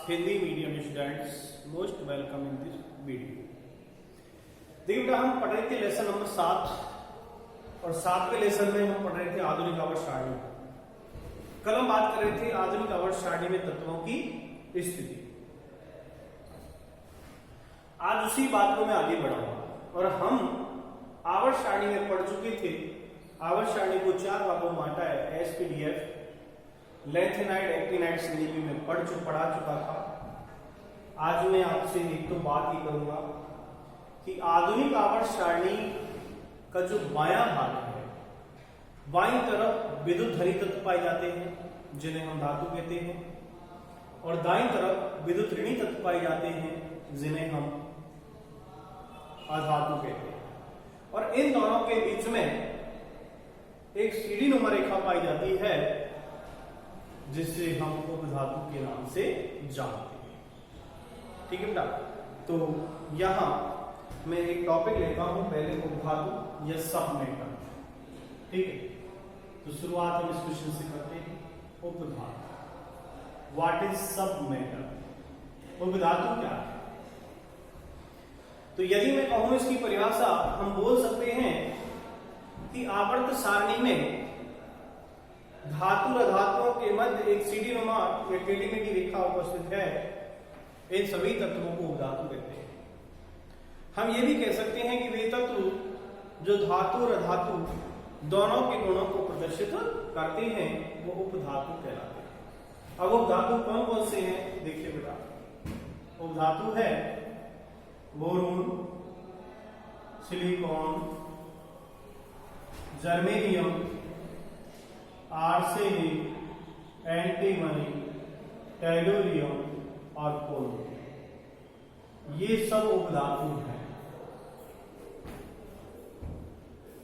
Hindi medium students most welcome in this video. देखिए बेटा, हम पढ़ रहे थे लेसन नंबर 7 और 7वें लेसन में हम पढ़ रहे थे आधुनिक आवर्त सारणी। कल हम बात कर रहे थे आधुनिक आवर्त सारणी में तत्वों की स्थिति। आज उसी बात को मैं आगे बढ़ाऊंगा और हम आवर्त सारणी में पढ़ चुके थे। आवर्त सारणी को 4 भागों में बांटा है। एसपीडीएफ, लेंथेनाइड, एक्टिनाइड श्रेणी में मैं पढ़ा चुका था। आज मैं आपसे एक तो बात ही करूंगा कि आधुनिक आवर्त सारणी का जो बायां भाग है, बाईं तरफ विद्युत धरी तत्व पाए जाते हैं जिन्हें हम धातु कहते हैं, और दाईं तरफ विद्युत ऋणी तत्व पाए जाते हैं जिन्हें हम अधातु कहते हैं। और इन दोनों के बीच में एक सीढ़ी नुमा रेखा पाई जाती है जिसे हम उपधातु के नाम से जानते हैं। ठीक है बेटा, तो यहां मैं एक टॉपिक लेता हूं, पहले उपधातु या सब मेटल। ठीक है, तो शुरुआत हम इस क्वेश्चन से करते हैं। उपधातु, व्हाट इज सब मेटल? उपधातु क्या है? तो यदि मैं कहूं इसकी परिभाषा, हम बोल सकते हैं कि आवर्त सारणी में धातु और अधातुओं के मध्य एक सीढ़ी नुमा या टेढ़ी की रेखा उपस्थित है। इन सभी तत्वों को उपधातु कहते हैं। हम ये भी कह सकते हैं कि वे तत्व जो धातु और अधातु दोनों के गुणों को प्रदर्शित करते हैं वो उपधातु कहलाते हैं। अब उपधातु कौन कौन से हैं? देखिए बेटा, उपधातु है boron, silicon, germanium, arsenic, antimony, tellurium और पोलोनियम। ये सब उपधातु हैं।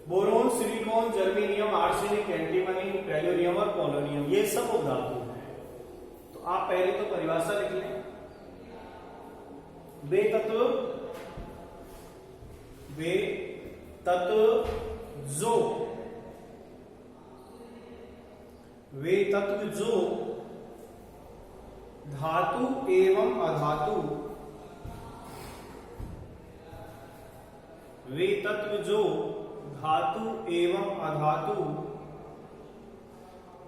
Boron, silicon, germanium, arsenic, antimony, tellurium और पोलोनियम, ये सब उपधातु हैं। तो आप पहले तो परिभाषा लिख लें। वे तत्व जो धातु एवं अधातु, वे तत्व जो धातु एवं अधातु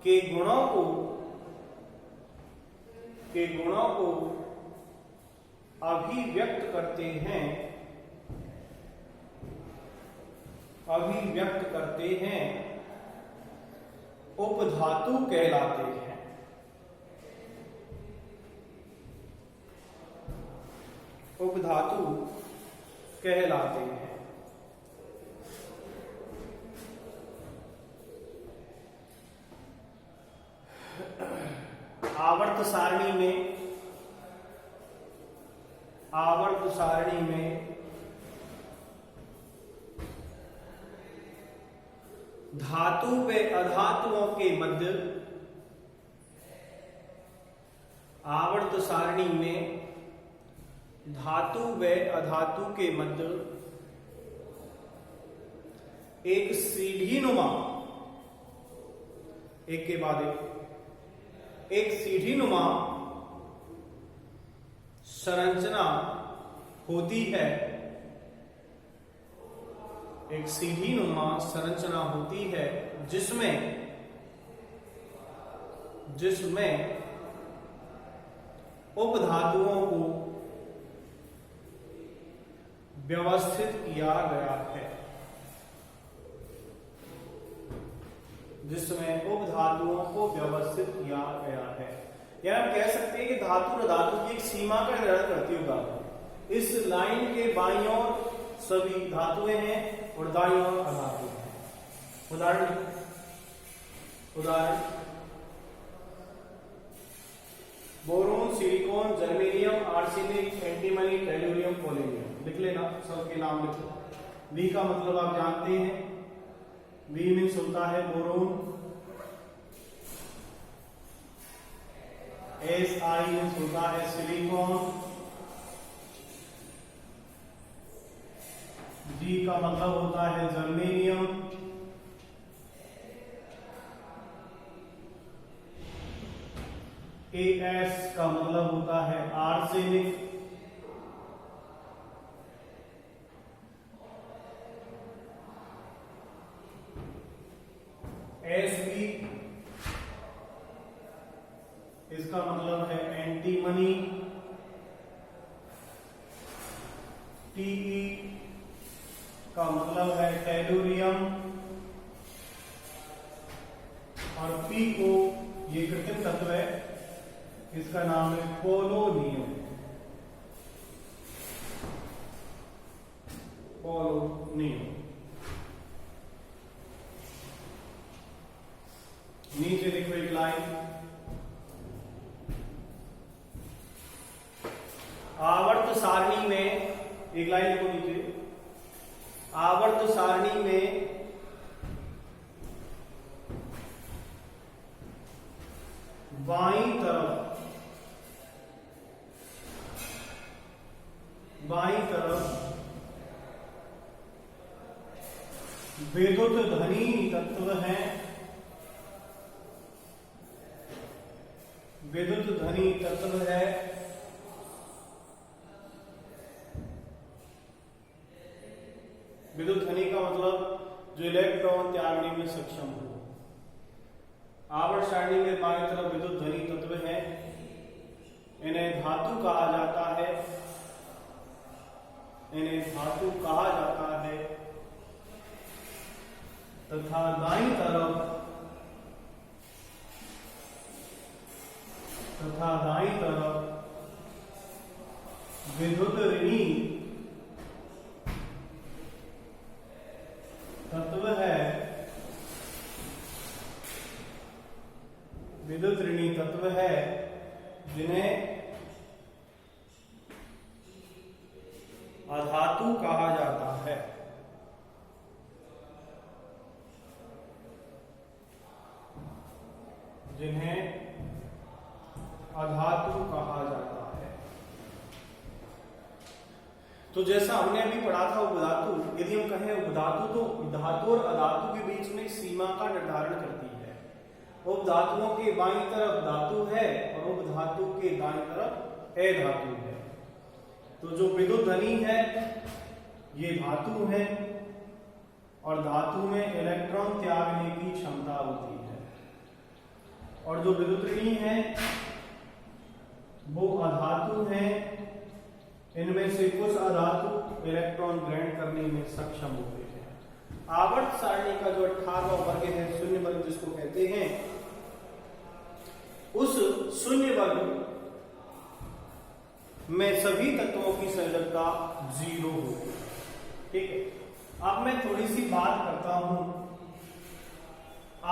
के गुणों को अभिव्यक्त करते हैं, उपधातु कहलाते हैं। उपधातु कहलाते हैं। आवर्त सारणी में धातु व अधातुओं के मध्य, आवर्त सारणी में धातु व अधातु के मध्य एक सीढ़ी नुमा, एक के बाद एक सीढ़ी नुमा संरचना होती है। एक सीढ़ी नुमा संरचना होती है जिसमें उपधातुओं को व्यवस्थित किया गया है। या हम कह सकते हैं कि धातु और धातु की एक सीमा का निर्धारण करती है। इस लाइन के बाईं ओर सभी धातुएं हैं और दाईं ओर अधातु हैं। उदाहरण boron, silicon, germanium, arsenic, antimony, tellurium, polonium. लिख लेना, सबके नाम लिखो। वी का मतलब आप जानते हैं, वी मीन्स होता है बोरोन, SI मीन्स होता है सिलिकॉन, G का मतलब होता है जर्मेनियम, AS का मतलब होता है आर्सेनिक, SB इसका मतलब है एंटीमनी, TE का मतलब है टेलुरियम, और P को ये कृत्रिम तत्व है, इसका नाम है पोलोनियम। पोलोनियम। नीचे लिखो एक लाइन, आवर्त सारणी में, एक लाइन लिखो नीचे, आवर्त सारणी में बाईं तरफ विद्युत धनी तत्व है, विद्युत धनी तत्व है, विद्युत धनी का मतलब जो इलेक्ट्रॉन त्यागने में सक्षम हो। आवर्त सारणी में बाईं तरफ विद्युत धनी तत्व है, इन्हें धातु कहा जाता है, इन्हें धातु कहा जाता है, तथा दाईं तरफ विद्युत ऋणी तत्व है, विद्युत ऋणी तत्व है, जिन्हें अधातु कहा जाता है। जिन्हें अधातु कहा जाता है। तो जैसा हमने अभी पढ़ा था उपधातु, यदि हम कहें उपधातु तो धातु और अधातु के बीच में सीमा का निर्धारण करती है। उपधातुओं के बाईं तरफ धातु है और उपधातु के दाईं तरफ अधातु है। तो जो विद्युत धनी है ये धातु है, और धातु में इलेक्ट्रॉन त्यागने की क्षमता होती है, और जो विद्युत ऋणी है वो अधातु है, इनमें से कुछ अधातु इलेक्ट्रॉन ग्रहण करने में सक्षम होते हैं। आवर्त सारणी का जो 18वां वर्ग है, शून्य वर्ग जिसको कहते हैं, उस शून्य वर्ग में सभी तत्वों की संयोजकता 0 होगी। ठीक है, अब मैं थोड़ी सी बात करता हूं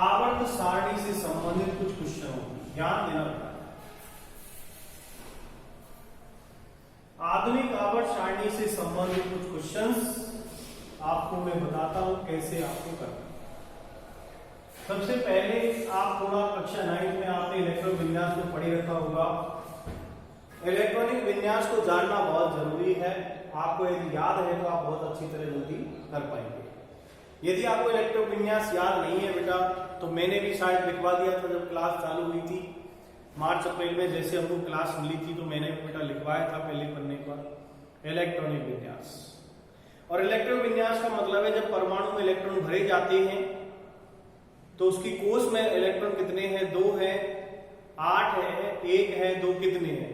आवर्त सारणी से संबंधित कुछ क्वेश्चनों की, ध्यान देना पड़ता है। आधुनिक आवर्त सारणी से संबंधित कुछ क्वेश्चंस आपको मैं बताता हूं कैसे आपको करना। सबसे पहले आप थोड़ा कक्षा 9 में आपने इलेक्ट्रॉनिक विन्यास को पढ़ी रखा होगा। इलेक्ट्रॉनिक विन्यास को जानना बहुत जरूरी है। आपको यदि याद है तो आप बहुत अच्छी तरह जल्दी कर पाएंगे। यदि आपको इलेक्ट्रॉनिक विन्यास याद नहीं है बेटा, तो मैंने भी शायद लिखवा दिया था जब क्लास चालू हुई थी मार्च अप्रैल में, जैसे हमको क्लास मिली थी तो मैंने बेटा लिखवाया था पहले पन्ने पर इलेक्ट्रॉनिक विन्यास। और इलेक्ट्रॉनिक विन्यास का मतलब है जब परमाणु में इलेक्ट्रॉन भरे जाते हैं तो उसकी कोष में इलेक्ट्रॉन कितने हैं, 2 है, 8 है, 1 है, 2 कितने हैं।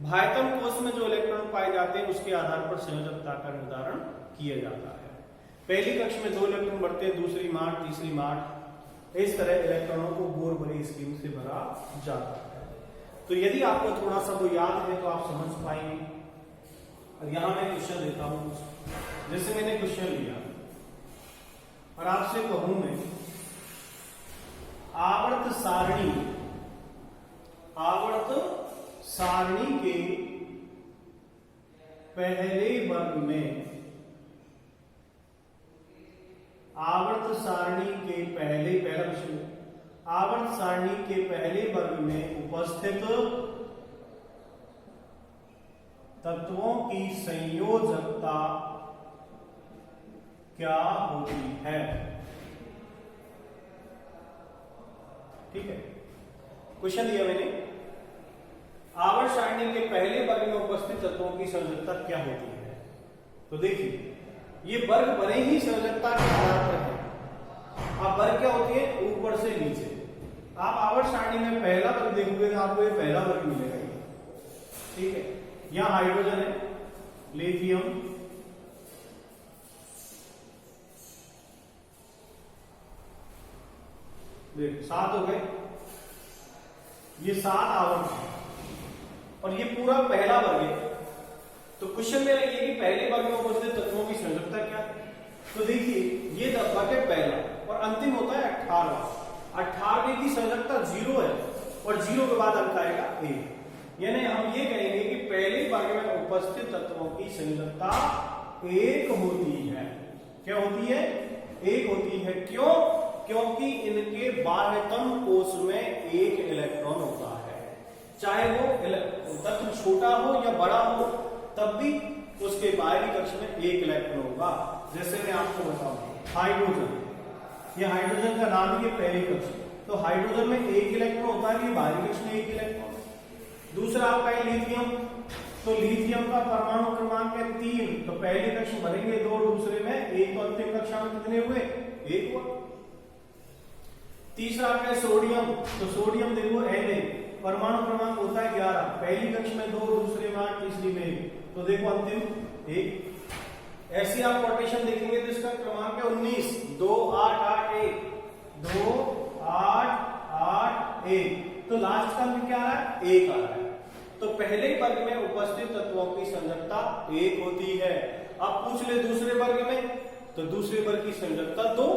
भायतम कोष में जो इलेक्ट्रॉन पाए जाते हैं उसके आधार पर संयोजकता का निर्धारण किया जाता है। पहली कक्षा में 2 इलेक्ट्रॉन बढ़ते हैं, दूसरी में 8, तीसरी में 8। इस तरह इलेक्ट्रॉनों को बोर भरी स्कीम से भरा जाता है। तो यदि आपको थोड़ा सा वो याद है तो आप समझ पाएंगे। और यहां मैं क्वेश्चन देता हूं, जैसे मैंने क्वेश्चन लिया और आपसे कहूं मैं आवर्त सारणी के पहले वर्ग में, आवर्त सारणी के पहले वर्ग में उपस्थित तत्वों की संयोजकता क्या होती है। ठीक है, क्वेश्चन दिया मैंने आवर्त सारणी के पहले वर्ग में उपस्थित तत्वों की संयोजकता क्या होती है। तो देखिए ये वर्ग बने ही संयोजकता के आधार पर है। अब वर्ग क्या होती है, ऊपर से नीचे। आप आवर्त सारणी में पहला वर्ग देखोगे तो आपको ये पहला वर्ग मिलेगा, ठीक है। यहां हाइड्रोजन है, लिथियम, देखो 7 हो गए, ये 7 आवर्त है और ये पूरा पहला वर्ग है। तो क्वेश्चन में ये कि पहले वर्ग में उपस्थित तत्वों की संयोजकता क्या है। तो देखिए ये वर्ग है पहला और अंतिम होता है 18वां। 18वें की संयोजकता 0 है और 0 के बाद अंक आएगा 1। यानी हम ये कहेंगे कि पहले वर्ग में उपस्थित तत्वों की संयोजकता 1 होती है। क्या होती है, 1 होती है। क्यों, क्योंकि इनके बाह्यतम कोश में 1 इलेक्ट्रॉन होता है। चाहे वो तत्व छोटा हो या बड़ा हो, तब भी उसके बाहरी कक्ष में 1 इलेक्ट्रॉन होगा। जैसे मैं आपको बताऊं हाइड्रोजन, ये हाइड्रोजन का नाम ही है पहली कक्ष। तो हाइड्रोजन में 1 इलेक्ट्रॉन होता है, ये बाहरी कक्ष में 1 इलेक्ट्रॉन। दूसरा आपका है लिथियम, तो लिथियम का परमाणु क्रमांक है 3, तो पहली कक्ष बनेंगे 2, दूसरे में 1, तो अंतिम कक्षा में कितने हुए, 1 हुआ। तीसरा आपका है सोडियम, तो सोडियम देखो Na, परमाणु क्रमांक होता है 11, पहली कक्ष में 2, दूसरे में 8, तीसरी में 1, तो देखो अंतिम 1। ऐसे आप रोटेशन देखेंगे तो इसका क्रमांक है 19, 2 8 8 1, 2 8 8 1, तो लास्ट का अंक क्या आ रहा है, 1 आ रहा है। तो पहले वर्ग में उपस्थित तत्वों की संयोजकता 1 होती है। अब पूछ ले दूसरे वर्ग में, तो दूसरे वर्ग की संयोजकता 2,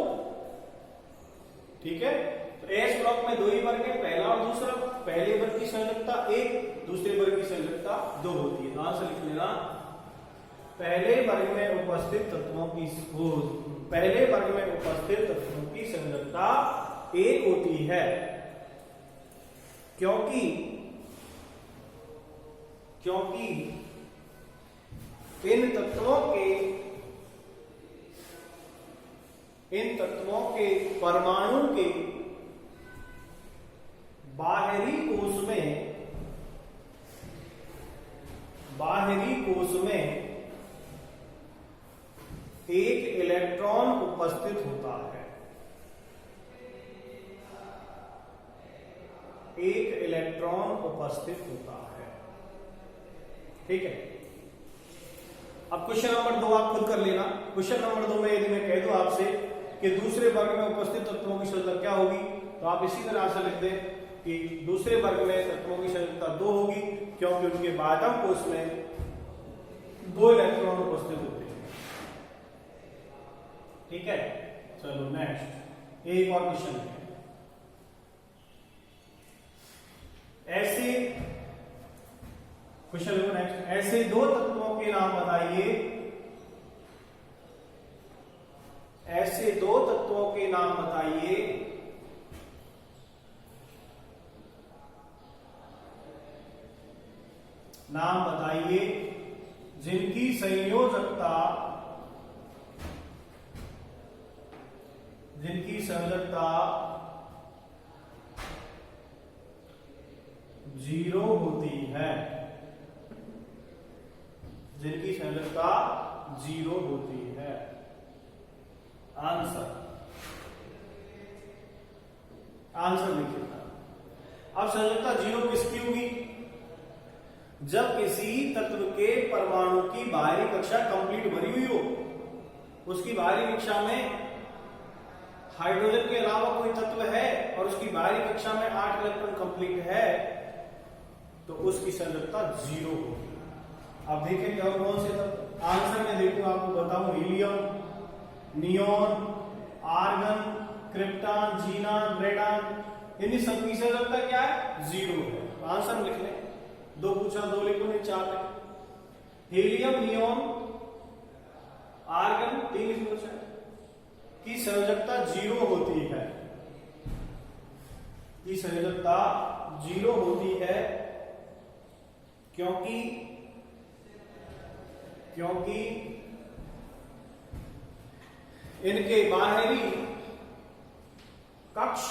ठीक है। तो एस ब्लॉक में 2 ही वर्ग है, पहला और दूसरा। पहले वर्ग की संयोजकता 1, दूसरे वर्ग की संयोजकता 2 होती है। यहां से लिख लेना, पहले वर्ग में उपस्थित तत्वों की पहले वर्ग में उपस्थित तत्वों की संयोजकता 1 होती है, क्योंकि इन तत्वों के परमाणु के बाहरी कोश में 1 इलेक्ट्रॉन उपस्थित होता है। 1 इलेक्ट्रॉन उपस्थित होता है, ठीक है। अब क्वेश्चन नंबर 2 आप खुद कर लेना। क्वेश्चन नंबर 2 में यदि मैं कह दूं आपसे कि दूसरे वर्ग में उपस्थित तत्वों की संयोजकता क्या होगी, तो आप इसी तरह से लिख दें कि दूसरे वर्ग में तत्वों की संयोजकता 2 होगी, क्योंकि उनके बाह्यतम कोश में 2 इलेक्ट्रॉन उपस्थित होते हैं, ठीक है। चलो नेक्स्ट एक और क्वेश्चन है। ऐसे क्वेश्चन नेक्स्ट, ऐसे 2 तत्वों के नाम बताइए, ऐसे 2 तत्वों के नाम बताइए जिनकी संयोजकता 0 होती है, जिनकी संयोजकता 0 होती है। आंसर लिखिए। अब संयोजकता 0 किसकी होगी, जब किसी तत्व के परमाणु की बाहरी कक्षा कंप्लीट भरी हुई हो, उसकी बाहरी कक्षा में हाइड्रोजन के अलावा कोई तत्व है और उसकी बाहरी कक्षा में 8 इलेक्ट्रॉन कंप्लीट है, तो उसकी संयोजकता 0 होगी। अब देखेंगे और कौन से तत्व। आंसर में देखो आपको बताऊं, helium, neon, argon, krypton, xenon, radon, इन्हीं सब की संयोजकता क्या है, 0 है। आंसर में लिख लें, 2 पूछा 2 लिखो, नहीं 4 लिखो। हीलियम, नियोन, आर्गन 3 पूछा की संयोजकता 0 होती है, की संयोजकता 0 होती है, क्योंकि इनके बाहरी कक्ष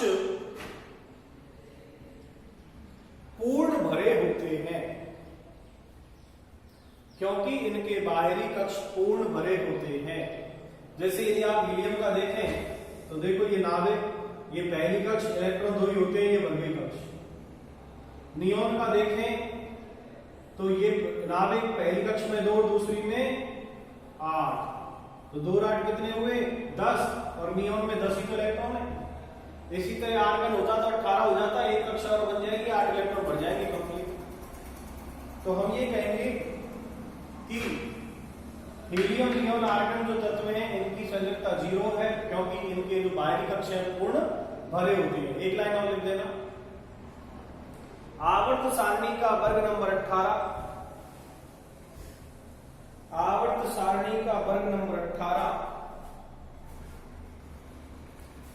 पूर्ण भरे होते होते हैं, क्योंकि इनके बाहरी कक्ष पूर्ण भरे होते हैं। जैसे यदि आप हीलियम का देखें तो देखो ये नाभिक, ये पहली कक्ष, इलेक्ट्रॉन 2 ही होते हैं, ये वर्गीय कक्ष। नियोन का देखें तो ये नाभिक पहली कक्ष में 2, दूसरी में 8, तो 2 और 8 कितने हुए 10, और नियोन में 10 ही तो इलेक्ट्रॉन है। इसी तरह आर्गन होता तो 18 हो जाता, एक कक्षा और बन जाएगी, 8 इलेक्ट्रॉन बढ़ जाएंगे कंप्लीट। तो हम ये कहेंगे कि हीलियम, नियोन, आर्गन जो तत्व हैं इनकी संयोजकता 0 है, क्योंकि इनके जो बाहरी कक्ष हैं पूर्ण भरे होते हैं। एक लाइन और लिख देना। आवर्त सारणी का वर्ग नंबर 18, आवर्त सारणी का वर्ग नंबर 18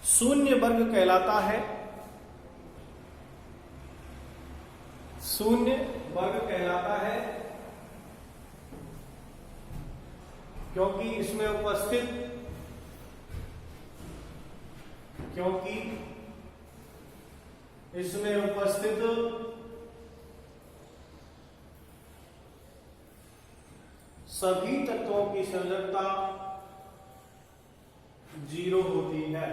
शून्य वर्ग कहलाता है। शून्य वर्ग कहलाता है क्योंकि इसमें उपस्थित सभी तत्वों की संयोजकता 0 होती है।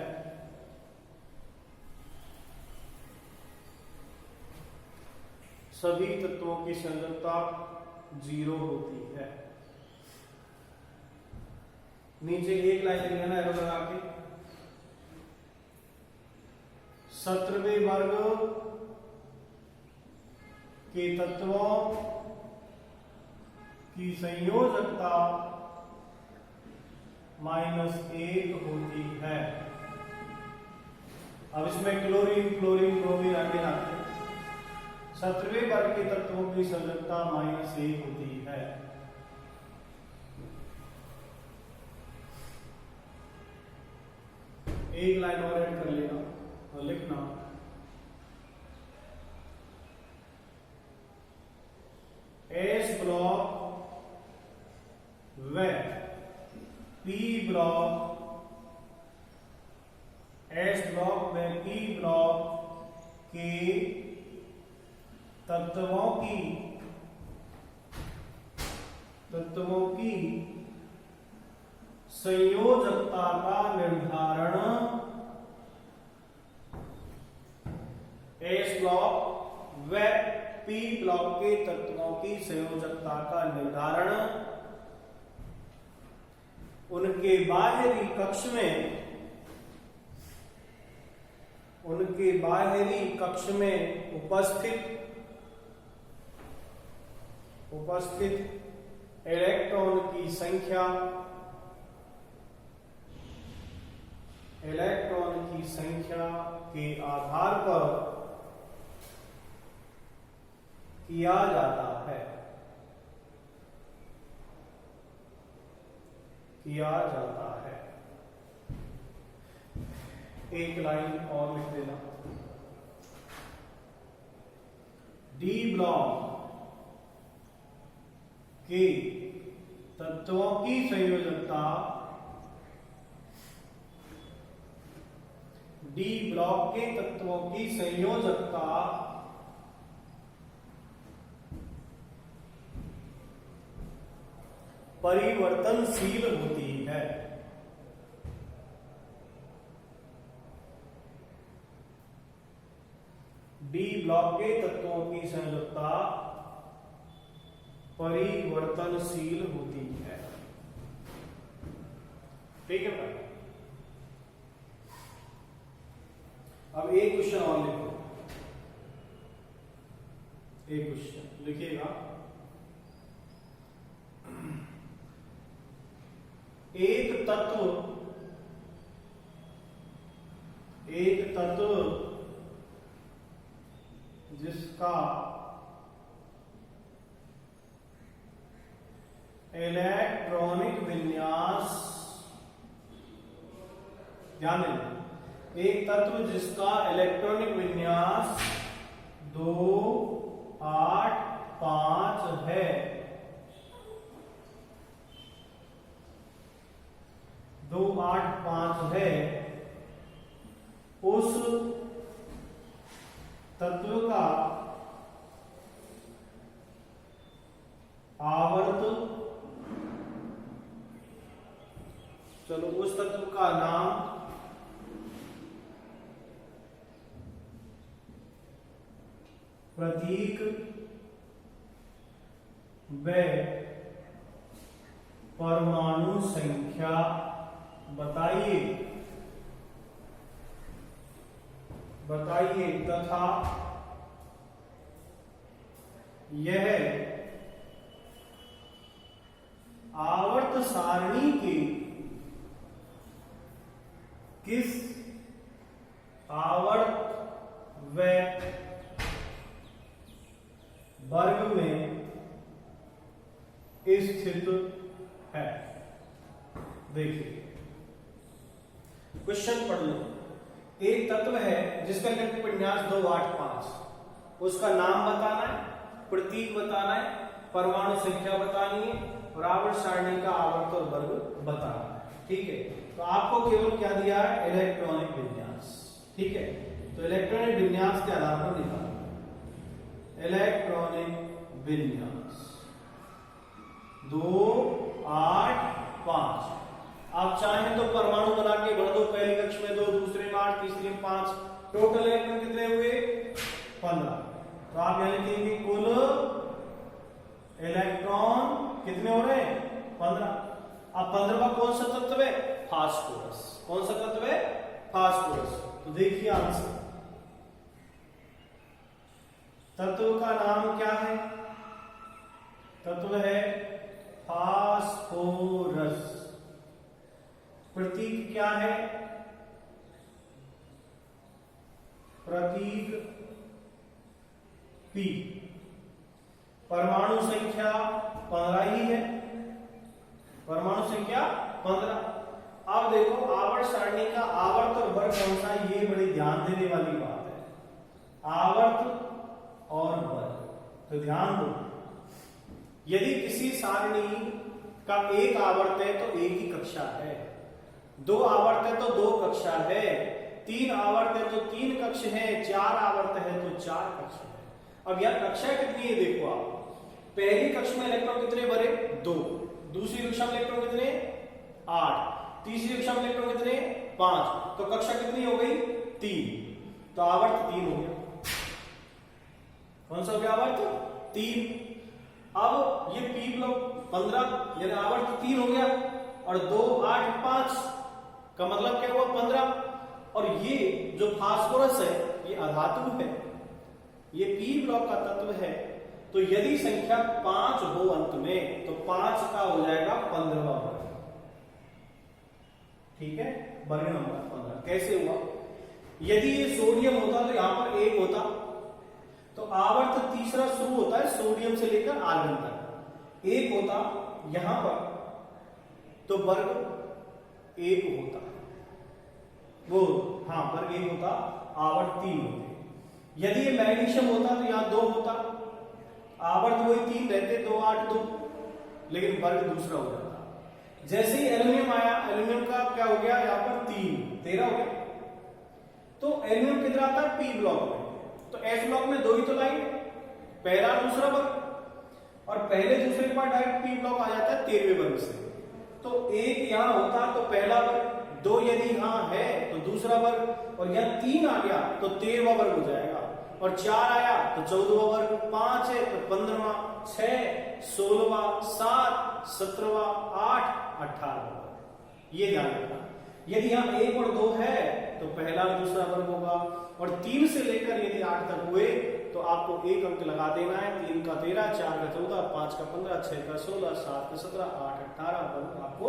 सभी तत्वों की संयोजकता 0 होती है। नीचे एक लाइन लिख लेना एरो लगा के। 17वें वर्ग के तत्वों की संयोजकता -1 होती है। अब इसमें क्लोरीन, क्लोरीन, ब्रोमीन आगे आते हैं। 17वें वर्ग के तत्वों की संयोजकता -1 होती है। एक लाइन और ऐड कर लेना और लिखना एस ब्लॉक व पी ब्लॉक, एस ब्लॉक व पी ब्लॉक के तत्वों की संयोजकता का निर्धारण एस ब्लॉक व पी ब्लॉक के तत्वों की संयोजकता का निर्धारण उनके बाहरी कक्ष में उपस्थित इलेक्ट्रॉन की संख्या के आधार पर किया जाता है। एक लाइन और लिख देना। डी ब्लॉक के तत्वों की संयोजकता, डी ब्लॉक के तत्वों की संयोजकता परिवर्तनशील होती है। डी ब्लॉक के तत्वों की संयोजकता परिवर्तनशील होती है। ठीक है भाई। अब एक क्वेश्चन और लिखो। एक क्वेश्चन लिखिएगा। एक तत्व जिसका इलेक्ट्रॉनिक विन्यास, ध्यान दें, एक तत्व जिसका इलेक्ट्रॉनिक विन्यास 2, 8, 5 है, 2, 8, 5 है, उस तत्व का आवर्त, चलो उस तत्व का नाम प्रतीक व परमाणु संख्या बताइए तथा यह आवर्त सारणी के किस आवर्त व वर्ग में स्थित है। देखिए क्वेश्चन पढ़ लो। एक तत्व है जिसका इलेक्ट्रॉनिक विन्यास 285, उसका नाम बताना है, प्रतीक बताना है, परमाणु संख्या बतानी है और आवर्त सारणी का आवर्त और वर्ग बताना है। ठीक है, तो आपको केवल क्या दिया है, इलेक्ट्रॉनिक विन्यास। ठीक है, तो इलेक्ट्रॉनिक विन्यास के आधार पर निकालना इलेक्ट्रॉनिक विन्यास 2, 8, 5। आप चाहें तो परमाणु बना के बढ़ दो, पहली कक्ष में 2, दूसरे में 8, तीसरे में 5, टोटल इलेक्ट्रॉन कितने हुए 15। तो आप यहां लिखेंगे कुल इलेक्ट्रॉन कितने हो रहे हैं 15। अब 15वां कौन सा तत्व है, फास्फोरस। कौन सा तत्व है, फास्फोरस। तो देखिए आंसर, तत्व का नाम क्या है, तत्व है फास्फोरस। प्रतीक क्या है, प्रतीक P। परमाणु संख्या 15 ही है, परमाणु संख्या 15। अब देखो आवर्त सारणी का आवर्त और वर्ग कौन सा, ये बड़ी ध्यान देने वाली बात है, आवर्त और वर्ग। तो ध्यान दो, यदि किसी सारणी का एक आवर्त है तो एक ही कक्षा है, 2 आवर्त है तो 2 कक्षा है, 3 आवर्त है तो 3 कक्ष है, 4 आवर्त है तो 4 कक्ष है। अब यह कक्षा कितनी है देखो आप, पहली कक्ष में इलेक्ट्रॉन कितने भरे 2, दूसरी कक्षा में इलेक्ट्रॉन कितने 8, तीसरी कक्षा में इलेक्ट्रॉन कितने 5, तो कक्षा कितनी हो गई 3, तो आवर्त 3 हो गया। कौन सा हो गया आवर्त 3। अब ये पी ब्लॉक 15 यानी आवर्त 3 हो गया और 2, 8, 5 का मतलब क्या हुआ 15। और ये जो फास्फोरस है ये अधातु है, ये पी ब्लॉक का तत्व है, तो यदि संख्या 5 हो अंत में तो 5 का हो जाएगा 15वां वर्ग। ठीक है, वर्ग नंबर 15 कैसे हुआ, यदि ये सोडियम होता तो यहां पर 1 होता, तो आवर्त तीसरा शुरू होता है सोडियम से लेकर आर्गन तक, 1 होता यहां पर तो वर्ग 1 होता, वो हाँ वर्ग 1 होता, आवर्त 3 होते। यदि ये मैग्नीशियम होता तो यहां 2 होता, आवर्त वही 3 रहते, 2, 8, 2, लेकिन वर्ग दूसरा हो जाता। जैसे ही एल्यूमिनियम आया, एल्यूमिनियम का क्या हो गया यहां पर 3, 13 हो गया। तो एल्यूमिनियम किधर आता है पी ब्लॉक में, तो एस ब्लॉक में 2 ही तो लाइन, पहला दूसरा वर्ग, और पहले दूसरे के बाद डायरेक्ट पी ब्लॉक आ जाता है 13वें वर्ग से। तो 1 यहां होता तो पहला वर्ग, 2 यदि यहां है तो दूसरा वर्ग, और यहां 3 आ गया तो 13वां वर्ग हो जाएगा, और 4 आया तो 14वां वर्ग, 5 है तो 15वां, 6, 16वां, 7, 17वां, 8, 18वां वर्ग। ये ध्यान रखना, यदि यहां 1 और 2 है तो पहला और दूसरा वर्ग होगा, और 3 से लेकर यदि 8 तक हुए तो आपको 1 अंक लगा देना है, 3 का 13, 4 का 14, 5 का 15, 6 का 16, 7 का 17, 8, 18 वर्ग आपको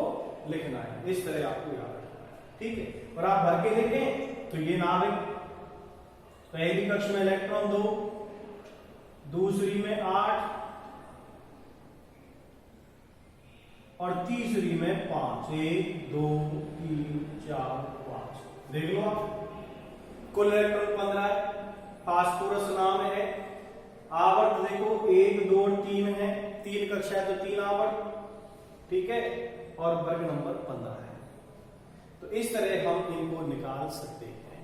लिखना है। इस तरह आपको याद रखना है। ठीक है, और आप भर के देखें तो ये नाभिक, पहली कक्ष में इलेक्ट्रॉन 2, दूसरी में 8 और तीसरी में 5, 1, 2, 3, 4, 5। देख लो आप, कुल इलेक्ट्रॉन 15 है, फास्फोरस नाम है, आवर्त देखो 1, 2 और 3 है, 3 कक्षा है तो 3 आवर्त। ठीक है, और वर्ग नंबर 15 है। तो इस तरह हम इनको निकाल सकते हैं,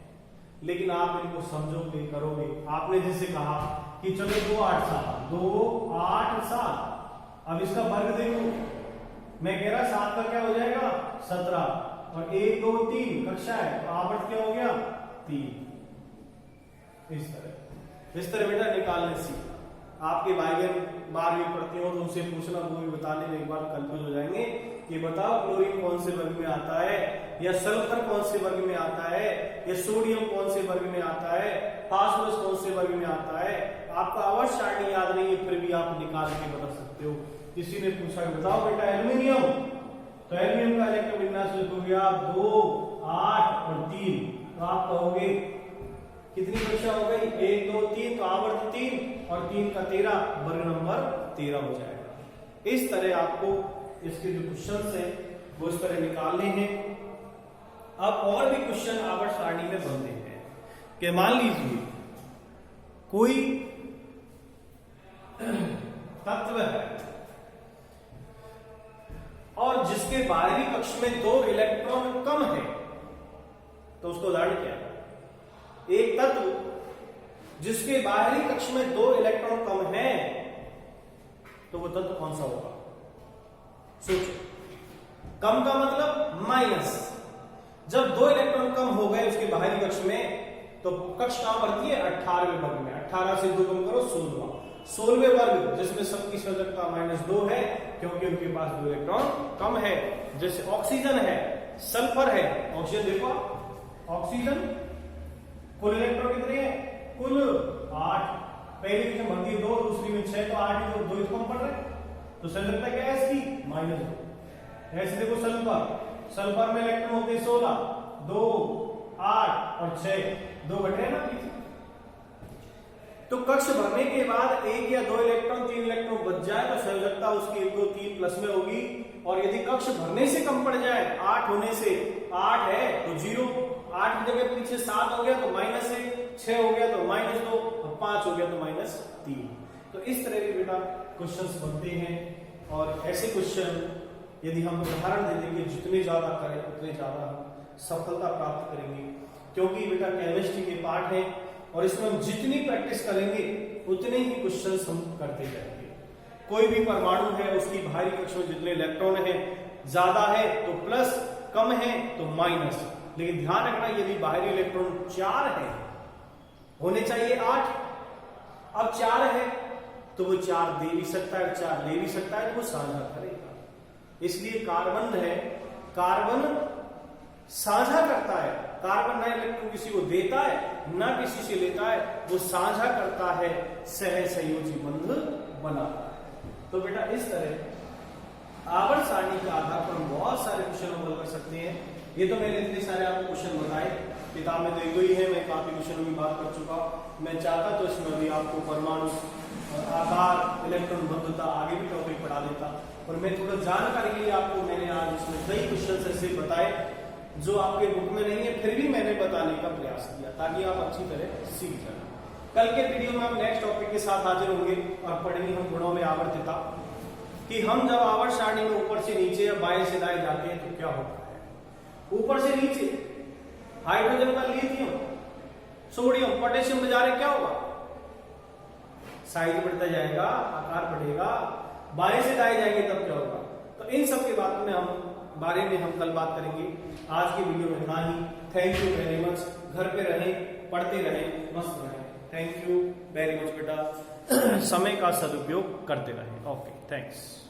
लेकिन आप इनको समझोगे करोगे। आपने जैसे कहा कि चलो 2, 8, 7, 2, 8, 7, अब इसका वर्ग देखो, मैं कह रहा 7 का क्या हो जाएगा 17, और 1 2 3 कक्षा है तो आवर्त क्या हो गया 3। इस तरह बेटा निकालने सीखा। आपके भाई 12वीं पढ़ते हो तो उनसे पूछना, वो भी बताने में एक बार कंफ्यूज हो जाएंगे कि बताओ क्लोरीन कौन से वर्ग में आता है, या सल्फर कौन से वर्ग में आता है, या सोडियम कौन से वर्ग में आता है, फास्फोरस कौन से वर्ग में आता है। आपको आवर्त सारणी याद नहीं है फिर भी आप निकाल के बता सकते हो। किसी ने पूछा बताओ बेटा एल्यूमिनियम, तो एल्यूमिनियम का इलेक्ट्रॉन विन्यास लिखो गया 2 8 और 3, तो आप कहोगे कितनी कक्षा हो गई 1 2 3, तो आवर्त 3 और 3 का 13, वर्ग नंबर 13 हो जाएगा। इस तरह आपको इसके जो क्वेश्चन है वो इस तरह निकालने हैं। अब और भी क्वेश्चन आवर्त सारणी में बनते हैं कि मान लीजिए कोई तत्व है और जिसके बाहरी कक्ष में 2 इलेक्ट्रॉन कम है, तो उसको उदाहरण क्या है। एक तत्व जिसके बाहरी कक्ष में 2 इलेक्ट्रॉन कम है, तो वो तत्व कौन सा होगा। सोचो, कम का मतलब माइनस। जब 2 इलेक्ट्रॉन कम हो गए उसके बाहरी कक्ष में, तो कक्ष कहां बढ़ती है 18वें वर्ग में। 18 से 2 कम करो 16, 16वें वर्ग जिसमें सबकी संयोजकता -2 है क्योंकि उनके पास 2 इलेक्ट्रॉन कम है। जैसे ऑक्सीजन है, सल्फर है, ऑक्सीजन देखो ऑक्सीजन कुल इलेक्ट्रॉन कितने हैं, कुल 8। पहली में भर्ती 2, दूसरी में 6, तो 8 ही 2 कम पड़ रहे हैं, तो संयोजकता क्या है इसकी -2। ऐसे देखो सल्फर में इलेक्ट्रॉन होते 16, 2 8 और 6, 2 घट रहे ना। तो कक्ष भरने के बाद 1 या 2 इलेक्ट्रॉन 3 इलेक्ट्रॉन बच जाए तो संयोजकता उसकी 1 2 3 प्लस में होगी। और यदि कक्ष भरने से कम पड़ जाए, 8 होने से, 8 है तो 0, 8 की जगह पीछे 7 हो गया तो -1, 6 हो गया तो -2, और 5 हो गया तो -3। तो इस तरह के बेटा क्वेश्चंस बनते हैं। और ऐसे क्वेश्चन यदि हम उदाहरण दे देंगे जितने ज्यादा करें उतने ज्यादा सफलता प्राप्त करेंगे, क्योंकि बेटा केमिस्ट्री के पार्ट है और इसमें हम जितनी प्रैक्टिस करेंगे उतने ही क्वेश्चंस हम करते जाएंगे। कोई भी परमाणु है उसकी बाहरी कक्ष में जितने इलेक्ट्रॉन है ज्यादा है तो प्लस, कम है तो माइनस। लेकिन ध्यान रखना यदि बाहरी इलेक्ट्रॉन 4 है, होने चाहिए 8, अब 4 है तो वो 4 दे भी सकता है, 4 ले भी सकता है, तो वो साझा करेगा। इसलिए कार्बन है, कार्बन साझा करता है, कार्बन ना इलेक्ट्रॉन किसी को देता है ना किसी से लेता है, वो साझा करता है, सह सहयोजी बंध बनाता है। तो बेटा इस तरह आवर्त सारणी के आधार पर हम बहुत सारे क्वेश्चन हल कर सकते हैं। ये तो मैंने इतने सारे आपको क्वेश्चन बताए, किताब में तो 2 ही है, मैं काफी क्वेश्चनों की बात कर चुका। मैं चाहता तो इसमें भी आपको परमाणु आकार, इलेक्ट्रॉन बंधुता आगे भी टॉपिक पढ़ा देता, और मैं थोड़ा जानकारी के लिए आपको मैंने आज इसमें कई क्वेश्चन ऐसे बताए जो आपके बुक में नहीं है, फिर भी मैंने बताने का प्रयास किया ताकि आप अच्छी तरह सीख जाए। कल के वीडियो में हम नेक्स्ट टॉपिक के साथ हाजिर होंगे और पढ़ेंगे हम गुणों में आवर्तता, कि हम जब आवर्त सारणी में ऊपर से नीचे या बाएं से दाएं जाते हैं तो क्या होता है। ऊपर से नीचे हाइड्रोजन का लिथियम, सोडियम, पोटेशियम में जा रहे क्या होगा, साइज बढ़ता जाएगा, आकार बढ़ेगा। बाएं से दाएं जाएंगे तब क्या होगा। तो इन सब के बारे में हम कल बात करेंगे। आज की वीडियो में इतना ही। Thank you very much. घर पे रहें, पढ़ते रहें, मस्त रहें। थैंक यू वेरी मच बेटा। समय का सदुपयोग करते रहें। Okay, thanks.